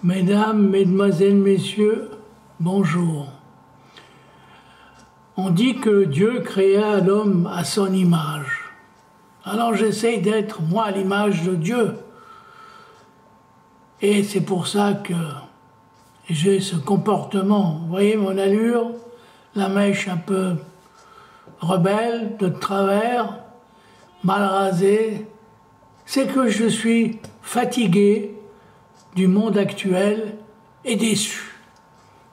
Mesdames, Mesdemoiselles, Messieurs, bonjour. On dit que Dieu créa l'homme à son image. Alors j'essaye d'être, moi, à l'image de Dieu. Et c'est pour ça que j'ai ce comportement. Vous voyez mon allure, la mèche un peu rebelle, de travers, mal rasée. C'est que je suis fatigué du monde actuel et déçu.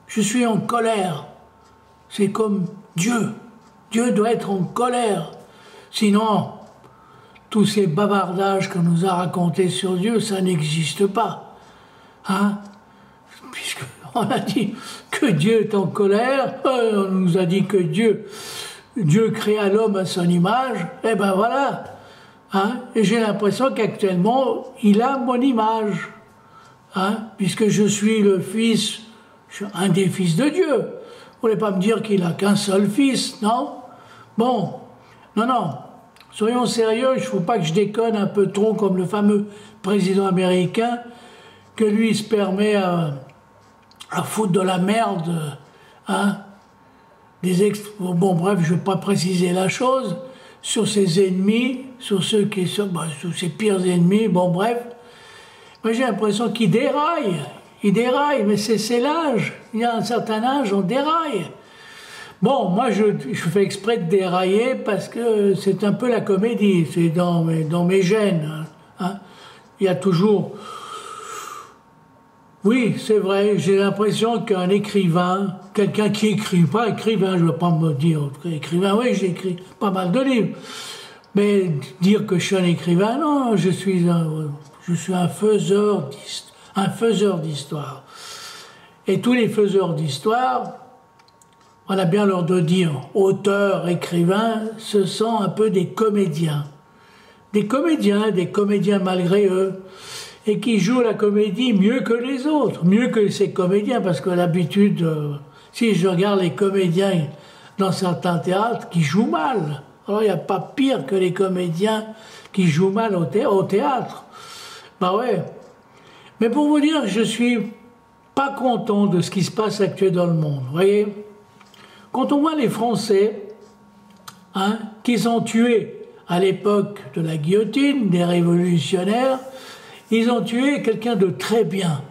Je suis en colère. C'est comme Dieu. Dieu doit être en colère. Sinon, tous ces bavardages qu'on nous a racontés sur Dieu, ça n'existe pas. Hein? Puisqu'on a dit que Dieu est en colère, on nous a dit que Dieu créa l'homme à son image, et ben voilà. Hein? Et j'ai l'impression qu'actuellement, il a mon image. Hein, puisque je suis le fils, un des fils de Dieu. Vous ne voulez pas me dire qu'il n'a qu'un seul fils, non? Bon, non, soyons sérieux, il ne faut pas que je déconne un peu trop comme le fameux président américain, que lui il se permet à foutre de la merde, hein, bon bref, je ne vais pas préciser la chose, sur ses ennemis, sur ceux qui sont, sur ses pires ennemis, bon bref. Moi, j'ai l'impression qu'il déraille. Il déraille, mais c'est l'âge. Il y a un certain âge, on déraille. Bon, moi, je fais exprès de dérailler parce que c'est un peu la comédie. C'est dans mes gènes. Hein. Il y a toujours... Oui, c'est vrai, j'ai l'impression qu'un écrivain, quelqu'un qui écrit, pas écrivain, je ne veux pas me dire écrivain, oui, j'ai écrit pas mal de livres. Mais dire que je suis un écrivain, non, je suis un faiseur d'histoire. Et tous les faiseurs d'histoire, on a bien l'air de dire auteurs, écrivains, ce sont un peu des comédiens. Des comédiens malgré eux, et qui jouent la comédie mieux que les autres, mieux que ces comédiens, parce que l'habitude, si je regarde les comédiens dans certains théâtres, qui jouent mal. Alors il n'y a pas pire que les comédiens qui jouent mal au théâtre. Bah ouais. Mais pour vous dire, je suis pas content de ce qui se passe actuellement dans le monde. Vous voyez, quand on voit les Français, hein, qu'ils ont tué à l'époque de la guillotine, des révolutionnaires, ils ont tué quelqu'un de très bien,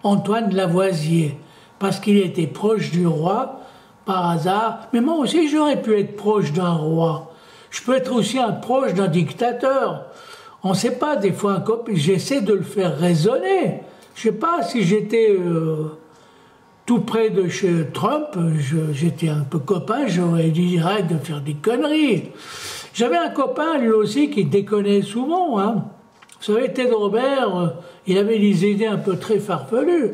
Antoine Lavoisier, parce qu'il était proche du roi, par hasard. Mais moi aussi, j'aurais pu être proche d'un roi. Je peux être aussi proche d'un dictateur. On ne sait pas, des fois, j'essaie de le faire raisonner. Je ne sais pas, si j'étais tout près de chez Trump, j'étais un peu copain, j'aurais dit arrête de faire des conneries. J'avais un copain, lui aussi, qui déconnait souvent. Hein. Vous savez, Ted Robert, il avait des idées un peu très farfelues.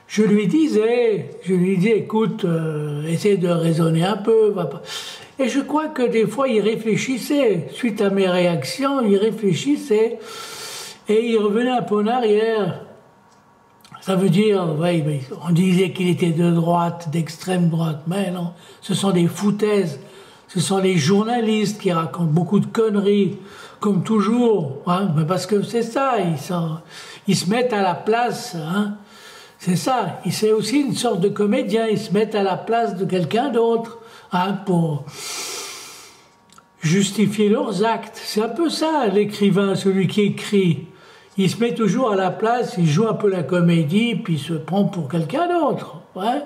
Je lui disais, écoute, essaie de raisonner un peu. Va pas. Et je crois que des fois, il réfléchissait. Suite à mes réactions, il réfléchissait. Et il revenait un peu en arrière. Ça veut dire, ouais, on disait qu'il était de droite, d'extrême droite. Mais non, ce sont des foutaises. Ce sont les journalistes qui racontent beaucoup de conneries, comme toujours. Hein, parce que c'est ça, ils se mettent à la place. Hein, c'est ça, c'est aussi une sorte de comédien. Ils se mettent à la place de quelqu'un d'autre. Hein, pour justifier leurs actes. C'est un peu ça, l'écrivain, celui qui écrit. Il se met toujours à la place, il joue un peu la comédie, puis il se prend pour quelqu'un d'autre. Ouais.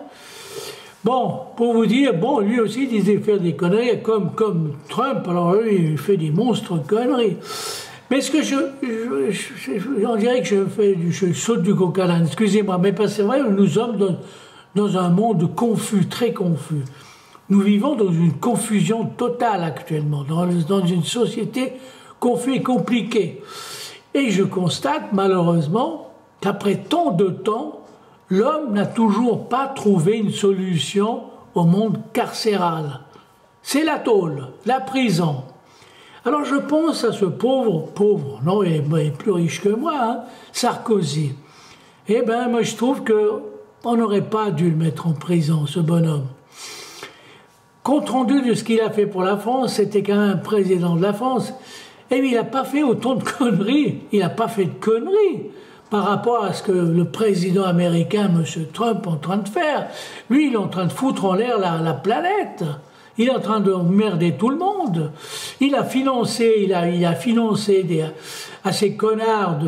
Bon, pour vous dire, bon, lui aussi, il disait faire des conneries, comme Trump, alors lui, il fait des monstres conneries. Mais ce que on dirait que je saute du coq à l'âne, excusez-moi, mais parce que c'est vrai, nous sommes dans un monde confus, très confus. Nous vivons dans une confusion totale actuellement, dans une société confuse et compliquée. Et je constate malheureusement qu'après tant de temps, l'homme n'a toujours pas trouvé une solution au monde carcéral. C'est la tôle, la prison. Alors je pense à ce pauvre, non, il est plus riche que moi, hein, Sarkozy. Eh bien, moi je trouve qu'on n'aurait pas dû le mettre en prison, ce bonhomme. Compte rendu de ce qu'il a fait pour la France, c'était quand même président de la France. Et il n'a pas fait autant de conneries. Il n'a pas fait de conneries. par rapport à ce que le président américain, M. Trump, est en train de faire. Lui, il est en train de foutre en l'air la planète. Il est en train de merder tout le monde. Il a financé, à ces connards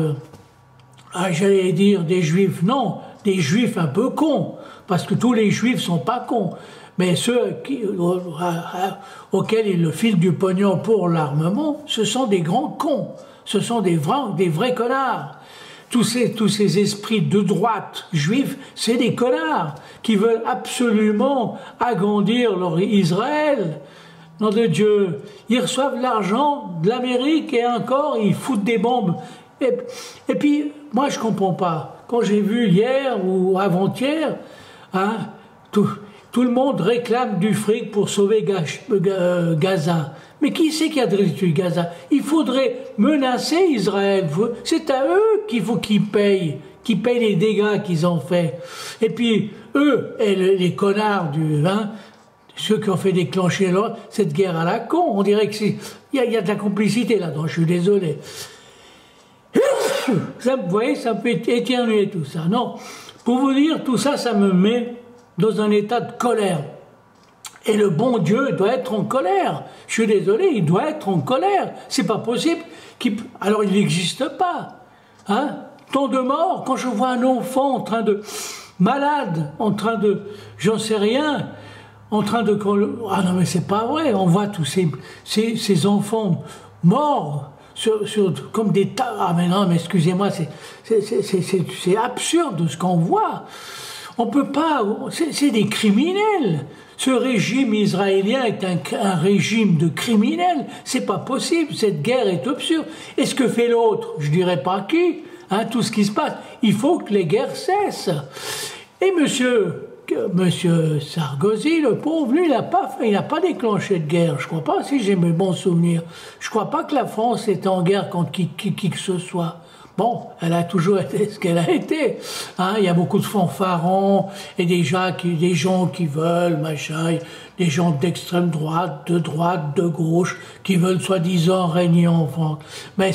j'allais dire des juifs, non, des juifs un peu cons, parce que tous les juifs sont pas cons. Mais ceux auxquels il file du pognon pour l'armement, ce sont des grands cons. Ce sont des vrais connards. Tous ces esprits de droite juifs, c'est des connards qui veulent absolument agrandir leur Israël. Nom de Dieu, ils reçoivent l'argent de l'Amérique et encore, ils foutent des bombes. Et puis, moi, je comprends pas. Quand j'ai vu hier ou avant-hier, tout le monde réclame du fric pour sauver Gaza. Mais qui c'est qui a détruit Gaza? Il faudrait menacer Israël. C'est à eux qu'il faut qu'ils payent les dégâts qu'ils ont faits. Et puis, eux, et les connards ceux qui ont fait déclencher cette guerre à la con, on dirait qu'il y a de la complicité là-dedans, je suis désolé. Ça, vous voyez, ça me fait éternuer tout ça. Non, pour vous dire, tout ça, ça me met dans un état de colère. Et le bon Dieu doit être en colère. Je suis désolé, il doit être en colère. C'est pas possible. Alors il n'existe pas. Tant de morts, quand je vois un enfant malade, j'en sais rien, ah non mais c'est pas vrai. On voit tous ces enfants morts comme des tas. Ah mais non, mais excusez-moi, c'est absurde ce qu'on voit. On peut pas. C'est des criminels. Ce régime israélien est un régime de criminels. C'est pas possible. Cette guerre est absurde. Et ce que fait l'autre, je dirais pas qui. Tout ce qui se passe. Il faut que les guerres cessent. Et Monsieur Sarkozy, le pauvre, lui, il n'a pas déclenché de guerre. Je crois pas, si j'ai mes bons souvenirs. Je crois pas que la France était en guerre contre qui que ce soit. Bon, elle a toujours été ce qu'elle a été. Il y a beaucoup de fanfarons et des gens qui veulent, des gens d'extrême droite, de gauche, qui veulent soi-disant régner en France. Mais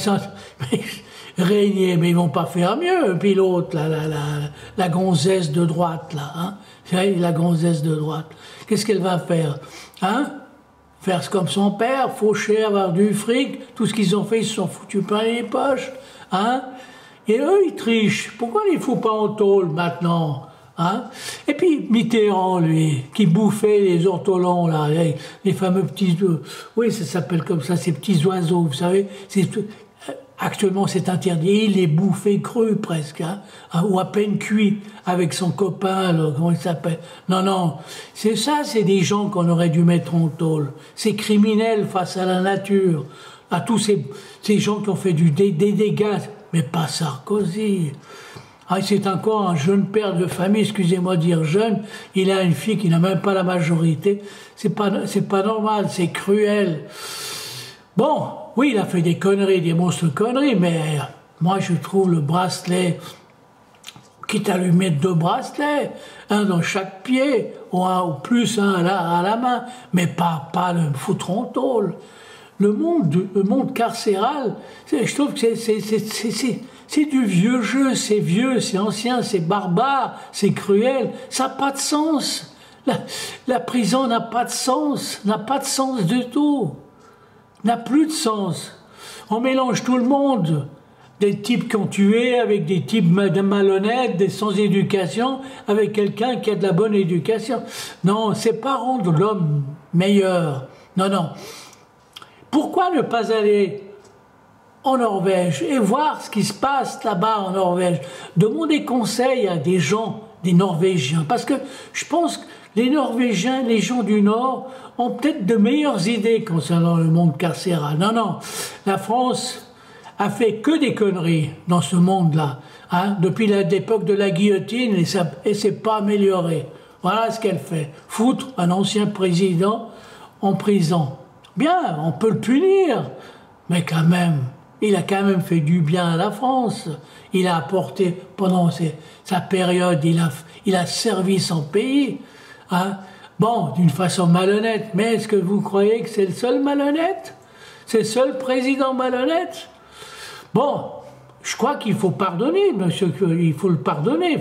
régner, mais ils vont pas faire mieux. Puis l'autre, la gonzesse de droite, là, la gonzesse de droite. Qu'est-ce qu'elle va faire? Faire comme son père, faucher, avoir du fric, tout ce qu'ils ont fait, ils se sont foutus plein les poches. Et eux, ils trichent. Pourquoi ils ne foutent pas en tôle maintenant? Et puis Mitterrand, lui, qui bouffait les ortolans, là, les fameux petits... oui, ça s'appelle comme ça, ces petits oiseaux, vous savez. Actuellement, c'est interdit. Il les bouffait crus, presque, ou à peine cuits, avec son copain, là, comment il s'appelle? Non, c'est des gens qu'on aurait dû mettre en tôle. C'est criminel face à la nature. À tous ces gens qui ont fait des dégâts, mais pas Sarkozy. C'est encore un jeune père de famille, excusez-moi de dire jeune, il a une fille qui n'a même pas la majorité. C'est pas normal, c'est cruel. Bon, oui, il a fait des conneries, des monstres conneries, mais moi je trouve le bracelet, quitte à lui mettre 2 bracelets, un dans chaque pied, ou plus un à la main, mais pas le foutre en tôle. Le monde carcéral, je trouve que c'est du vieux jeu, c'est vieux, c'est ancien, c'est barbare, c'est cruel, ça n'a pas de sens. La prison n'a pas de sens du tout, n'a plus de sens. On mélange tout le monde, des types qui ont tué avec des types malhonnêtes, des sans éducation, avec quelqu'un qui a de la bonne éducation. Non, c'est pas rendre l'homme meilleur, non. Pourquoi ne pas aller en Norvège et voir ce qui se passe là-bas en Norvège? Demander conseil à des gens, des Norvégiens, parce que je pense que les Norvégiens, les gens du Nord, ont peut-être de meilleures idées concernant le monde carcéral. Non, la France a fait que des conneries dans ce monde-là, depuis l'époque de la guillotine, et c'est pas amélioré. Voilà ce qu'elle fait, foutre un ancien président en prison. Bien, on peut le punir, mais quand même, il a quand même fait du bien à la France. Il a apporté, pendant sa période, il a servi son pays. Bon, d'une façon malhonnête, mais est-ce que vous croyez que c'est le seul malhonnête? C'est le seul président malhonnête? Bon, je crois qu'il faut pardonner, monsieur, il faut le pardonner,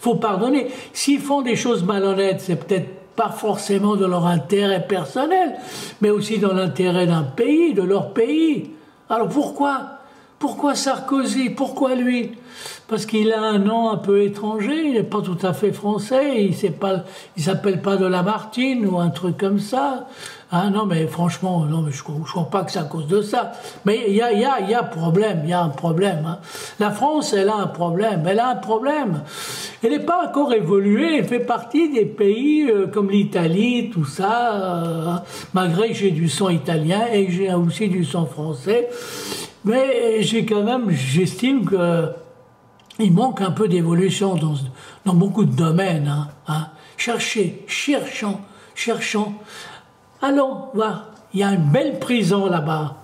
faut pardonner. S'ils font des choses malhonnêtes, c'est peut-être pas forcément de leur intérêt personnel, mais aussi dans l'intérêt d'un pays, de leur pays. Alors pourquoi? Pourquoi Sarkozy? Pourquoi lui? Parce qu'il a un nom un peu étranger, il n'est pas tout à fait français, il s'appelle pas de Lamartine ou un truc comme ça. Ah non, mais franchement, non, mais je ne crois pas que c'est à cause de ça. Mais il y a problème, il y a un problème. Hein. La France, elle a un problème, elle a un problème. Elle n'est pas encore évoluée, elle fait partie des pays comme l'Italie, tout ça, malgré que j'ai du sang italien et que j'ai aussi du sang français. Mais j'estime qu'il manque un peu d'évolution dans beaucoup de domaines. Hein. Cherchons. Allons voir, il y a une belle prison là-bas,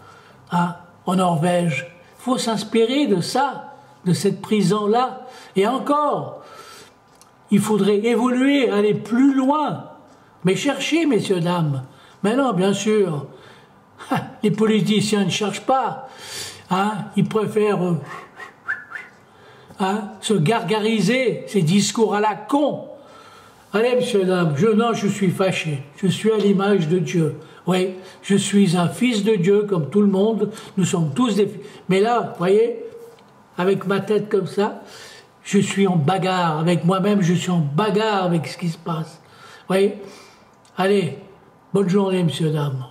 hein, en Norvège. Il faut s'inspirer de ça, de cette prison-là. Et encore, il faudrait évoluer, aller plus loin. Mais cherchez, messieurs, dames. Mais non, bien sûr, les politiciens ne cherchent pas. Hein, ils préfèrent se gargariser, ces discours à la con. Allez, monsieur, dame, je suis fâché. Je suis à l'image de Dieu. Oui, je suis un fils de Dieu, comme tout le monde. Nous sommes tous des fils. Mais là, vous voyez, avec ma tête comme ça, je suis en bagarre. Avec moi-même, je suis en bagarre avec ce qui se passe. Oui. Allez, bonne journée, monsieur, dame.